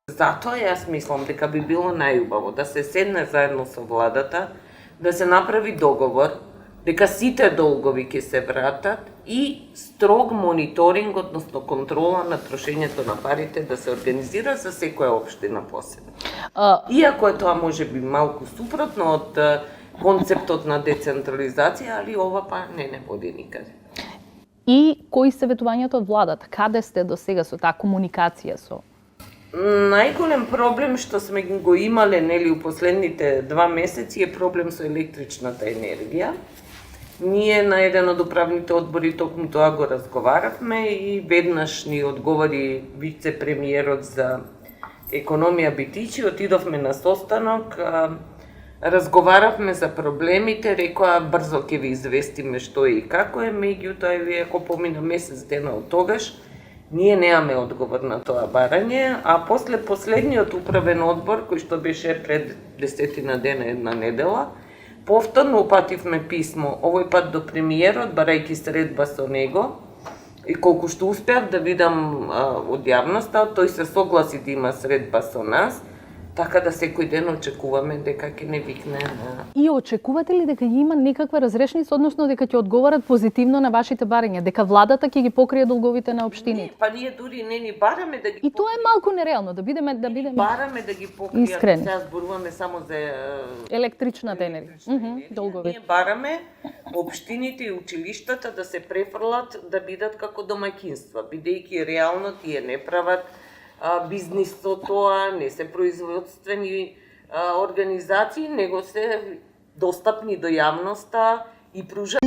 Затоа јас мислам дека би било најубаво да се седне заедно со владата, да се направи договор, дека сите долгови ќе се вратат и строг мониторинг, односно контрола на трошењето на парите да се организира за секоја општина посебно. Иако е тоа можеби малку супротно од концептот на децентрализација, али ова па не води никаде. И кои се ветувањата од владата? Каде сте до сега со таа комуникација со? Најголем проблем што сме го имале нели у последните 2 месеци е проблем со електричната енергија. Ние на еден од управните одбори токму тоа го разговаравме и веднаш ни одговори вице-премиерот за економија Битичи, отидовме на состанок, разговаравме за проблемите, рекоа брзо ќе ви известиме што е и како е, меѓутоа еве ако помина месец дена од тогаш, ние немаме одговор на тоа барање, а после последниот управен одбор, кој што беше пред 10 дена, една недела, повторно упативме писмо, овој пат до премиерот, барајќи средба со него, и колку што успеав да видам од јавноста, тој се согласи да има средба со нас, така да секој ден очекуваме дека ќе не викне. И очекувате ли дека ќе има некаква разрешница, односно дека ќе одговорат позитивно на вашите барања, дека владата ќе ги покрие долговите на општините? Не, па ние дури не ни бараме да ги. И тоа е малку нереално, да бидеме бараме да ги покријат. Искрени. Сега зборуваме само за електричната енергија. Долгови. Ние бараме општините и училиштата да се префрлат да бидат како домаќинства, бидејќи реално тие не прават бизнис со тоа, не се производствени организации, него се достапни до јавноста и пружат